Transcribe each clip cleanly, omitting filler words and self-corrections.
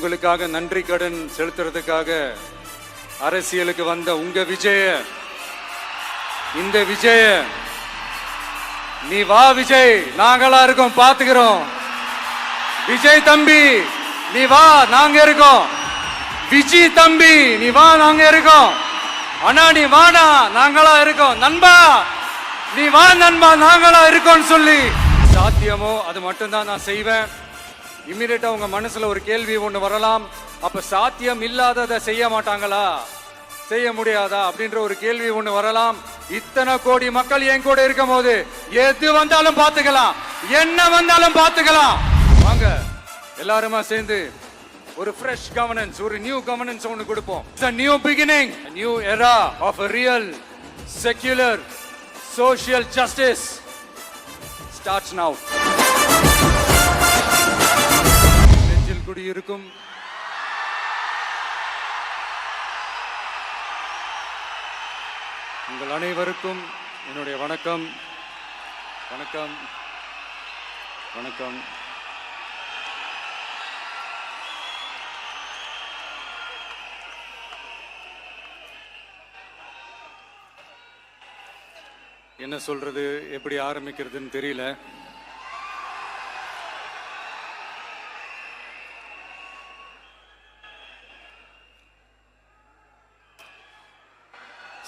உங்களுக்காக நன்றி கடன் செலுத்துறதுக்காக அரசியலுக்கு வந்த உங்க விஜய, இந்த விஜய, நீ வா விஜய், நாங்களா இருக்கோம், பாத்துக்கிறோம். விஜய் தம்பி நீ வா, நாங்க இருக்கோம். விஜய் தம்பி நீ வா, நாங்க இருக்கோம். அண்ணா நீ வாடா, நாங்களா இருக்கோம். நண்பா நீ வா நண்பா, நாங்களா இருக்கோம் சொல்லி சாத்தியமோ அது மட்டும்தான் நான் செய்வேன். இம்மிடியட்டா உங்க மனசுல ஒரு கேள்வி ஒண்ணு வரலாம், அப்ப சாத்தியம் இல்லாததை செய்ய மாட்டாங்களா, செய்ய முடியாதா அப்படின்ற ஒரு கேள்வி ஒண்ணு வரலாம். இத்தனை கோடி மக்கள் என் கூட இருக்கும் போது எது வந்தாலும் பாத்துக்கலாம், என்ன வந்தாலும் பாத்துக்கலாம். வாங்க எல்லாருமா சேர்ந்து ஒரு fresh governance, ஒரு new governance ஒன்னு கொடுப்போம். It's a new beginning, a new era of a real secular social justice starts now. நெஞ்சில் குடியிருக்கும் உங்கள் அனைவருக்கும் என்னுடைய வணக்கம். வணக்கம் வணக்கம். என்ன சொல்றது, எப்படி ஆரம்பிக்கிறதுன்னு தெரியல.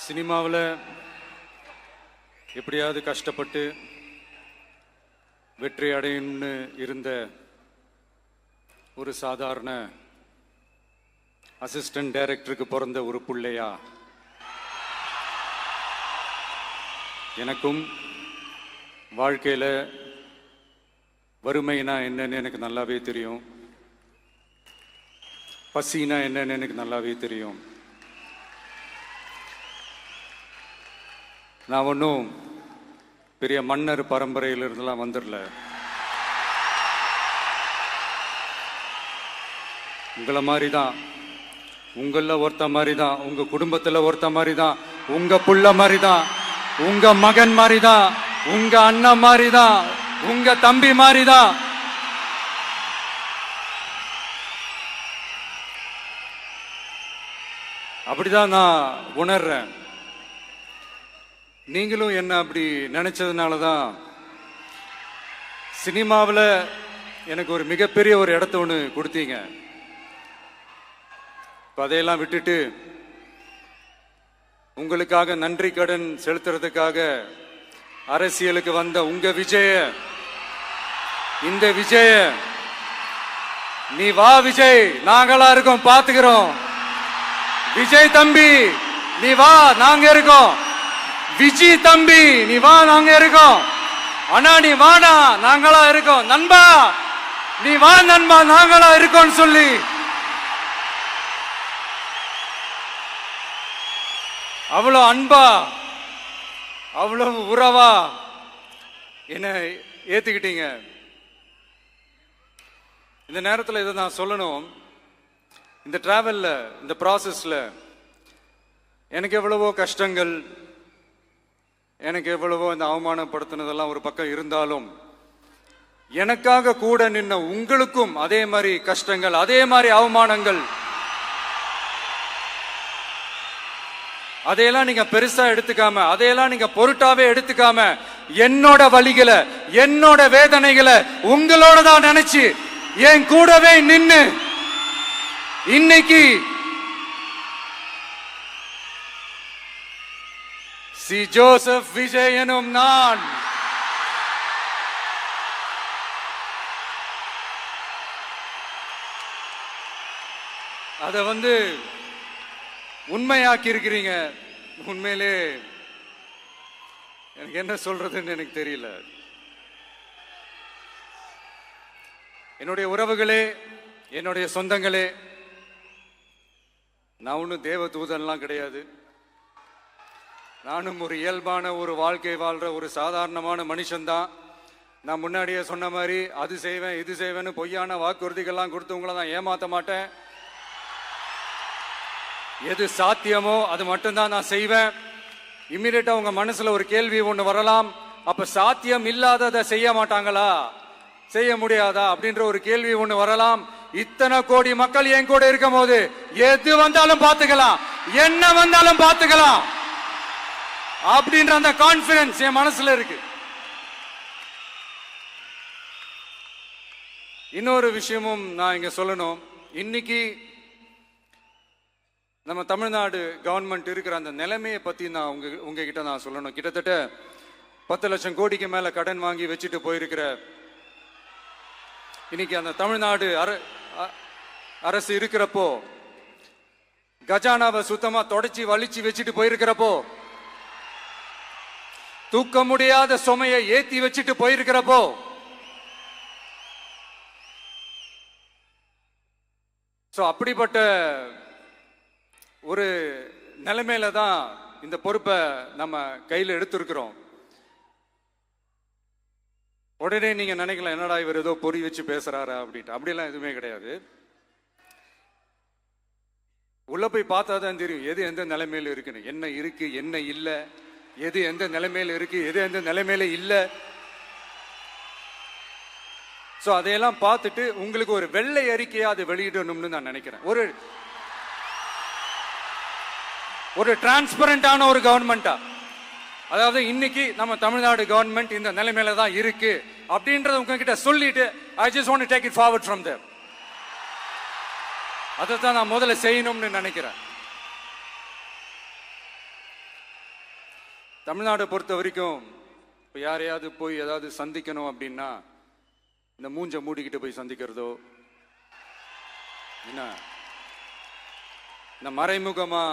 சினிமாவில் எப்படியாவது கஷ்டப்பட்டு வெற்றி அடையணும்னு இருந்த ஒரு சாதாரண அசிஸ்டன்ட் டைரக்டருக்கு பிறந்த ஒரு பிள்ளையா எனக்கும் வாழ்க்கையில் வறுமைனா என்னன்னு எனக்கு நல்லாவே தெரியும், பசினா என்னன்னு எனக்கு நல்லாவே தெரியும். நான் ஒன்றும் பெரிய மன்னர் பரம்பரையிலிருந்துலாம் வந்துடல. உங்களை மாதிரி தான், உங்களில் ஒருத்த மாதிரி தான், உங்க குடும்பத்தில் ஒருத்த மாதிரி தான், உங்க புள்ள மாதிரி தான், உங்க மகன் மாதிரி தான், உங்க அண்ணன் மாதிரி தான், உங்க தம்பி மாதிரி தான். அப்படிதான் நான் உணர்றேன். நீங்களும் என்ன அப்படி நினைச்சதுனால தான் சினிமாவில் எனக்கு ஒரு மிகப்பெரிய ஒரு இடத்த ஒன்று கொடுத்தீங்க. இப்போ அதையெல்லாம் விட்டுட்டு உங்களுக்காக நன்றி கடன் செலுத்துறதுக்காக அரசியலுக்கு வந்த உங்க விஜய, இந்த விஜய, நீ வா விஜய், நாங்களா இருக்கோம், பாத்துக்கிறோம். விஜய் தம்பி நீ வா, நாங்க இருக்கோம். விஜய் தம்பி நீ வா, நாங்க இருக்கோம். அண்ணா நீ வாடா, நாங்களா இருக்கோம். நண்பா நீ வா நண்பா, நாங்களா இருக்கோம் சொல்லி அவ்வளவு அன்பா, அவ்வளவு உறவா என்ன ஏத்துக்கிட்டீங்க. இந்த நேரத்தில் இதை நான் சொல்லணும். இந்த டிராவல்ல, இந்த ப்ராசஸ்ல எனக்கு எவ்வளவோ கஷ்டங்கள், எனக்கு எவ்வளவோ இந்த அவமானப்படுத்தினதெல்லாம் ஒரு பக்கம் இருந்தாலும், எனக்காக கூட நின்ன உங்களுக்கும் அதே மாதிரி கஷ்டங்கள், அதே மாதிரி அவமானங்கள், அதையெல்லாம் நீங்க பெருசா எடுத்துக்காம, அதையெல்லாம் நீங்க பொருட்டாவே எடுத்துக்காம, என்னோட வலிகளை, என்னோட வேதனைகளை உங்களோட தான் நினைச்சு என் கூடவே நின்னு இன்னைக்கு சி ஜோசப் விஜய் எனும் நான் அதை உண்மையாக்கி இருக்கிறீங்க. உண்மையிலே எனக்கு என்ன சொல்றதுன்னு எனக்கு தெரியல. என்னுடைய உறவுகளே, என்னுடைய சொந்தங்களே, நான் ஒன்றும் தேவ தூதன்லாம் கிடையாது. நானும் ஒரு இயல்பான ஒரு வாழ்க்கை வாழ்ற ஒரு சாதாரணமான மனுஷன்தான். நான் முன்னாடியே சொன்ன மாதிரி அது செய்வேன் இது செய்வேன்னு பொய்யான வாக்குறுதிகள்லாம் கொடுத்து உங்களை நான் ஏமாற்ற மாட்டேன். எது சாத்தியமோ அது மட்டும்தான் நான் செய்வேன். இம்மிடியட்டா உங்க மனசுல ஒரு கேள்வி ஒண்ணு வரலாம், அப்ப சாத்தியம் இல்லாததை செய்ய மாட்டாங்களா, செய்ய முடியாதா அப்படின்ற ஒரு கேள்வி ஒண்ணு வரலாம். இத்தனை கோடி மக்கள் என் கூட இருக்கும் போது எது வந்தாலும் பார்த்துக்கலாம், என்ன வந்தாலும் பார்த்துக்கலாம் அப்படின்ற அந்த கான்பிடன்ஸ் என் மனசுல இருக்கு. இன்னொரு விஷயமும் நான் இங்க சொல்லணும். இன்னைக்கு நம்ம தமிழ்நாடு கவர்மெண்ட் இருக்கிற அந்த நிலைமையை பத்தி நான் உங்ககிட்ட நான் சொல்லணும். கிட்டத்தட்ட 10 லட்சம் கோடிக்கு மேல கடன் வாங்கி வச்சுட்டு போயிருக்கிற இன்னைக்கு அந்த தமிழ்நாடு அரசு இருக்கிறப்போ, கஜானாவை சுத்தமா தொடச்சி வலிச்சு வச்சுட்டு போயிருக்கிறப்போ, தூக்க முடியாத சுமையை ஏத்தி வச்சுட்டு போயிருக்கிறப்போ, அப்படிப்பட்ட ஒரு நிலைமையில தான் இந்த பொறுப்பை நம்ம கையில் எடுத்திருக்கிறோம். உடனே நீங்க நினைக்கலாம், என்னடா இவர் ஏதோ பொறி வச்சு பேசுறாரா அப்படின்ட்டு. அப்படிலாம் எதுவுமே கிடையாது. உள்ள போய் பார்த்தா தான் தெரியும் எது எந்த நிலைமையில இருக்குன்னு, என்ன இருக்கு என்ன இல்லை, எது எந்த நிலைமையில இருக்கு எது எந்த நிலைமையில இல்லை. அதையெல்லாம் பார்த்துட்டு உங்களுக்கு ஒரு வெள்ளை அறிக்கையா அதை வெளியிடணும்னு நான் நினைக்கிறேன். ஒரு டிரான்ஸ்பரண்டான ஒரு கவர்மெண்டா, அதாவது இன்னைக்கு நம்ம தமிழ்நாடு கவர்மெண்ட் இந்த நிலைமையில தான் இருக்கு அப்படின்றத உங்ககிட்ட சொல்லிட்டு I just want to take it forward from there. அதை தான் நான் முதல்ல செய்யணும்னு நினைக்கிறேன். தமிழ்நாட்டை பொறுத்த வரைக்கும் இப்போ யாரையாவது போய் ஏதாவது சந்திக்கணும் அப்படின்னா இந்த மூஞ்ச மூடிக்கிட்டு போய் சந்திக்கிறதோ, என்ன இந்த மறைமுகமா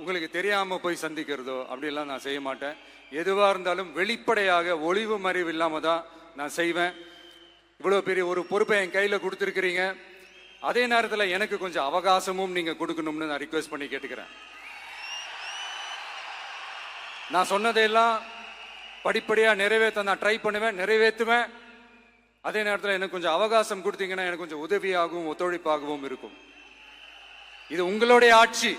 உங்களுக்கு தெரியாம போய் சந்திக்கிறதோ அப்படிலாம் நான் செய்ய மாட்டேன். எதுவா இருந்தாலும் வெளிப்படையாக ஒளிவு மறைவு இல்லாம தான் நான் செய்வேன். இவ்வளவு பெரிய ஒரு பொறுப்பை என் கையில கொடுத்துருக்கிறீங்க, அதே நேரத்தில் எனக்கு கொஞ்சம் அவகாசமும் நீங்க கொடுக்கணும்னு நான் ரிக்வெஸ்ட் பண்ணி கேட்டுக்கிறேன். நான் சொன்னதையெல்லாம் படிப்படியா நிறைவேற்ற நான் ட்ரை பண்ணுவேன், நிறைவேற்றுவேன். அதே நேரத்தில் எனக்கு கொஞ்சம் அவகாசம் கொடுத்தீங்கன்னா எனக்கு கொஞ்சம் உதவியாகவும் ஒத்துழைப்பாகவும் இருக்கும். இது உங்களுடைய ஆட்சி.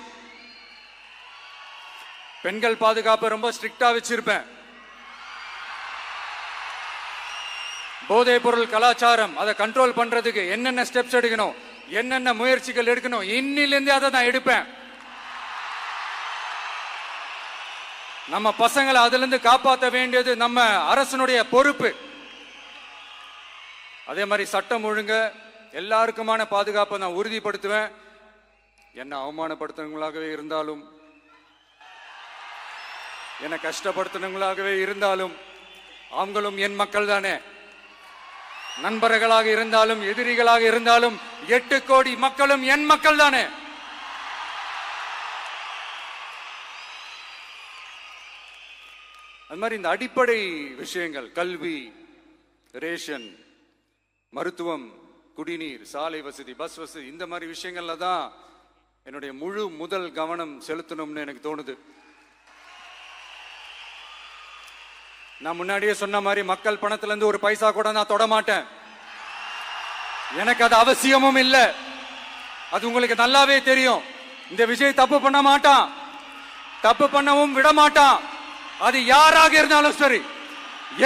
பெண்கள் பாதுகாப்பை ரொம்ப ஸ்ட்ரிக்டா வச்சிருப்பேன். போதைப் பொருள் கலாச்சாரம் அதை கண்ட்ரோல் பண்றதுக்கு என்னென்ன ஸ்டெப்ஸ் எடுக்கணும், என்னென்ன முயற்சிகள் எடுக்கணும், இன்னிலிருந்தே அதை நான் எடுப்பேன். நம்ம பசங்களை அதுல இருந்து காப்பாற்ற வேண்டியது நம்ம அரசனுடைய பொறுப்பு. அதே மாதிரி சட்டம் ஒழுங்கு எல்லாருக்குமான பாதுகாப்பை நான் உறுதிப்படுத்துவேன். என்ன அவமானப்படுத்துறவங்களாகவே இருந்தாலும், என்ன கஷ்டப்படுத்துறவங்களாகவே இருந்தாலும், அவங்களும் என் மக்கள் தானே. நண்பர்களாக இருந்தாலும் எதிரிகளாக இருந்தாலும் 8 கோடி மக்களும் என் மக்கள் தானே. அது மாதிரி இந்த அடிப்படை விஷயங்கள், கல்வி, ரேஷன், மருத்துவம், குடிநீர், சாலை வசதி, பஸ் வசதி, இந்த மாதிரி விஷயங்கள்ல தான் என்னுடைய முதல் கவனம் செலுத்தணும்னு எனக்கு தோணுது. நான் முன்னாடியே சொன்ன மாதிரி மக்கள் பணத்துல இருந்து ஒரு பைசா கூட நான் தொட மாட்டேன். எனக்கு அது அவசியமும் இல்லை. அது உங்களுக்கு நல்லாவே தெரியும். இந்த விஜய் தப்பு பண்ண மாட்டான், தப்பு பண்ணவும் விட மாட்டான். அது யாராக இருந்தாலும் சரி,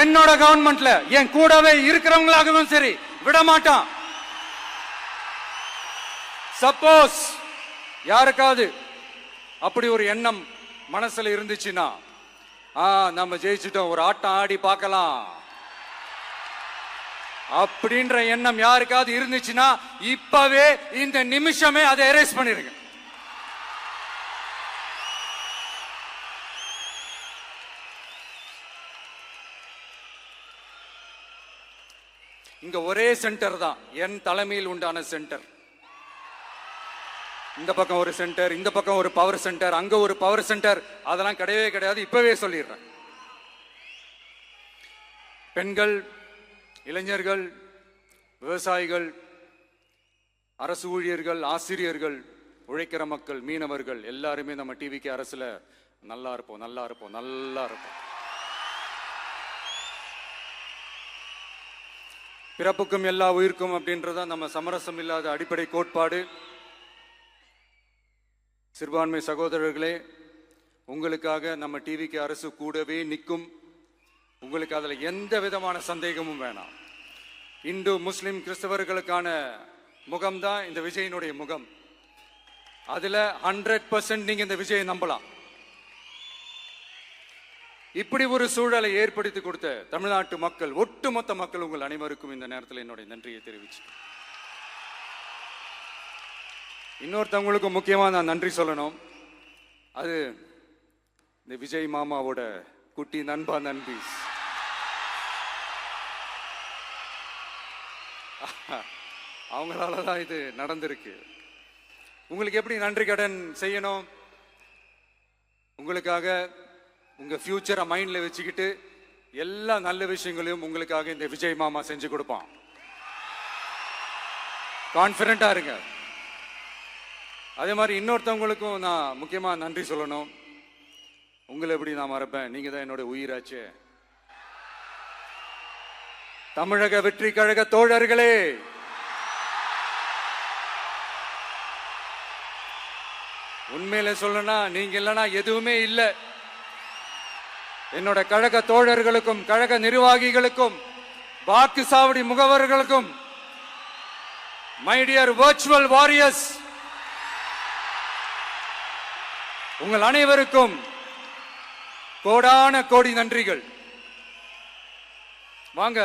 என்னோட கவர்மெண்ட்ல என் கூடவே இருக்கிறவங்களாகவும் சரி, விட மாட்டான். சப்போஸ் யாருக்காவது அப்படி ஒரு எண்ணம் மனசுல இருந்துச்சுன்னா, நம்ம ஜெயிச்சுட்டோம், ஒரு ஆட்டம் ஆடி பார்க்கலாம் அப்படின்ற எண்ணம் யாருக்காவது இருந்துச்சுன்னா இப்பவே இந்த நிமிஷமே அதை எரேஸ் பண்ணிருங்க. இங்க ஒரே சென்டர் தான், என் தலைமையில் உண்டான சென்டர். இந்த பக்கம் ஒரு சென்டர், இந்த பக்கம் ஒரு பவர் சென்டர், அங்க ஒரு பவர் சென்டர், அதெல்லாம் கிடையவே கிடையாது. இப்பவே சொல்லிடுறேன். பெண்கள், இளைஞர்கள், விவசாயிகள், அரசு ஊழியர்கள், ஆசிரியர்கள், உழைக்கிற மக்கள், மீனவர்கள் எல்லாருமே நம்ம டிவிக்கு அரசுல நல்லா இருப்போம், நல்லா இருப்போம், நல்லா இருப்போம். பிறப்புக்கும் எல்லா உயிர்க்கும் அப்படின்றத நம்ம சமரசம் இல்லாத அடிப்படை கோட்பாடு. சிறுபான்மை சகோதரர்களே, உங்களுக்காக நம்ம டிவிக்கு அரசு கூடவே நிற்கும். உங்களுக்கு அதில் எந்த விதமான சந்தேகமும் வேணாம். இந்து முஸ்லிம் கிறிஸ்தவர்களுக்கான முகம் தான் இந்த விஜயினுடைய முகம். அதுல 100% நீங்க இந்த விஜயை நம்பலாம். இப்படி ஒரு சூழலை ஏற்படுத்தி கொடுத்த தமிழ்நாட்டு மக்கள், ஒட்டுமொத்த மக்கள், உங்கள் அனைவருக்கும் இந்த நேரத்தில் என்னுடைய நன்றியை தெரிவிச்சு, இன்னொருத்தவங்களுக்கு முக்கியமா நான் நன்றி சொல்லணும். அது இந்த விஜய் மாமாவோட குட்டி நண்பா நண்பி. அவங்களாலதான் இது நடந்திருக்கு. உங்களுக்கு எப்படி நன்றி கடன் செய்யணும்? உங்களுக்காக உங்க ஃபியூச்சரை மைண்ட்ல வச்சுக்கிட்டு எல்லா நல்ல விஷயங்களையும் உங்களுக்காக இந்த விஜய் மாமா செஞ்சு கொடுப்பான். கான்பிடண்டா இருங்க. அதே மாதிரி இன்னொருத்தவங்களுக்கும் நான் முக்கியமா நன்றி சொல்லணும். உங்களை எப்படி நான் மறப்பேன்? நீங்க தான் என்னோட உயிராச்சு. தமிழக வெற்றி கழக தோழர்களே, உண்மையில சொல்லனா நீங்க இல்லைன்னா எதுவுமே இல்லை. என்னோட கழக தோழர்களுக்கும், கழக நிர்வாகிகளுக்கும், வாக்கு சாவடி முகவர்களுக்கும், மை டியர் வர்ச்சுவல் வாரியர்ஸ், உங்கள் அனைவருக்கும் கோடான கோடி நன்றிகள். வாங்க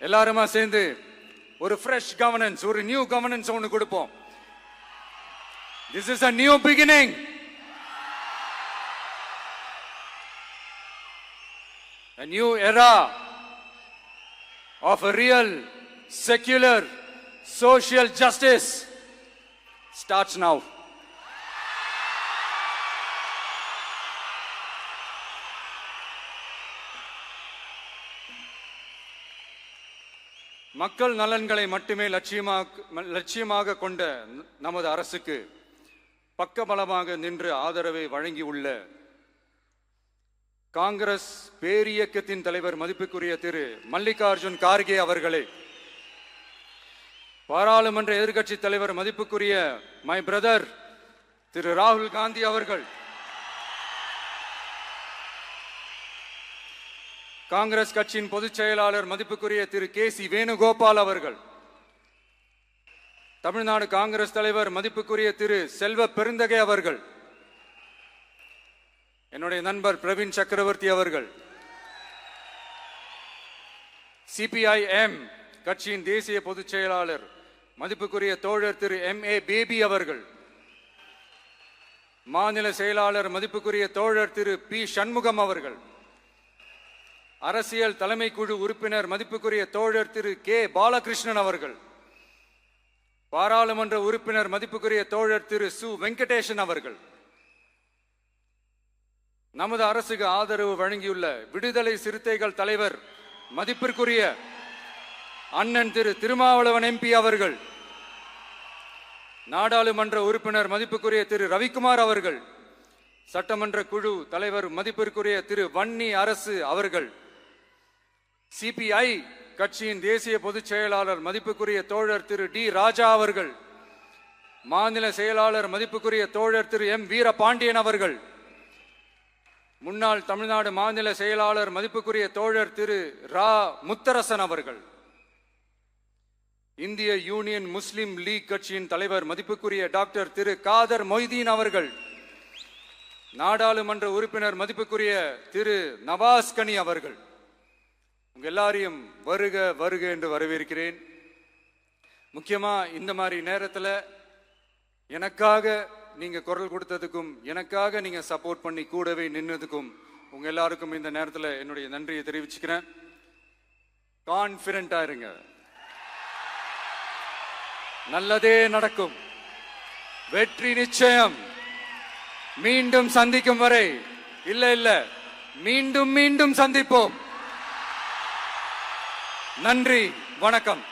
எல்லாருமா சேர்ந்து ஒரு ஃப்ரெஷ் கவர்னன்ஸ், ஒரு நியூ கவர்னன்ஸ் ஒன்று கொடுப்போம். This is a new beginning. A new era of a real, secular, social justice starts now. மக்கள் நலன்களை மட்டுமே லட்சியமாக கொண்ட நமது அரசுக்கு பக்கபலமாக நின்று ஆதரவை வழங்கியுள்ள காங்கிரஸ் பேரியக்கத்தின் தலைவர் மதிப்புக்குரிய திரு மல்லிகார்ஜுன் கார்கே அவர்களே, பாராளுமன்ற எதிர்க்கட்சி தலைவர் மதிப்புக்குரிய மை பிரதர் திரு ராகுல் காந்தி அவர்கள், காங்கிரஸ் கட்சியின் பொதுச் செயலாளர் மதிப்புக்குரிய திரு கே.சி. வேணுகோபால் அவர்கள், தமிழ்நாடு காங்கிரஸ் தலைவர் மதிப்புக்குரிய திரு செல்வ பெருந்தகை அவர்கள், என்னுடைய நண்பர் பிரவீன் சக்கரவர்த்தி அவர்கள், சிபிஐஎம் கட்சியின் தேசிய பொதுச் செயலாளர் மதிப்புக்குரிய தோழர் திரு M.A. பேபி அவர்கள், மாநில செயலாளர் மதிப்புக்குரிய தோழர் திரு பி. சண்முகம் அவர்கள், அரசியல் தலைமை குழு உறுப்பினர் மதிப்புக்குரிய தோழர் திரு கே. பாலகிருஷ்ணன் அவர்கள், பாராளுமன்ற உறுப்பினர் மதிப்புக்குரிய தோழர் திரு சு. வெங்கடேசன் அவர்கள், நமது அரசுக்கு ஆதரவு வழங்கியுள்ள விடுதலை சிறுத்தைகள் தலைவர் மதிப்பிற்குரிய அண்ணன் திரு திருமாவளவன் MP அவர்கள், நாடாளுமன்ற உறுப்பினர் மதிப்புக்குரிய திரு ரவிக்குமார் அவர்கள், சட்டமன்ற குழு தலைவர் மதிப்பிற்குரிய திரு வன்னி அரசு அவர்கள், சிபிஐ கட்சியின் தேசிய பொதுச் செயலாளர் மதிப்புக்குரிய தோழர் திரு டி. ராஜா அவர்கள், மாநில செயலாளர் மதிப்புக்குரிய தோழர் திரு M. வீரபாண்டியன் அவர்கள், முன்னாள் தமிழ்நாடு மாநில செயலாளர் மதிப்புக்குரிய தோழர் திரு ரா. முத்தரசன் அவர்கள், இந்திய யூனியன் முஸ்லிம் லீக் கட்சியின் தலைவர் மதிப்புக்குரிய டாக்டர் திரு காதர் மொய்தீன் அவர்கள், நாடாளுமன்ற உறுப்பினர் மதிப்புக்குரிய திரு நவாஸ் கனி அவர்கள், உங்க எல்லாரையும் வருக வருக என்று வரவேற்கிறேன். முக்கியமா இந்த மாதிரி நேரத்தில் எனக்காக நீங்க குரல் கொடுத்ததுக்கும், எனக்காக நீங்க சப்போர்ட் பண்ணி கூடவே நின்னதுக்கும் உங்க எல்லாருக்கும் இந்த நேரத்தில் என்னுடைய நன்றியை தெரிவிச்சுக்கிறேன். கான்பிடண்டா இருங்க, நல்லதே நடக்கும், வெற்றி நிச்சயம். மீண்டும் சந்திக்கும் வரை, இல்ல மீண்டும் மீண்டும் சந்திப்போம். நன்றி, வணக்கம்.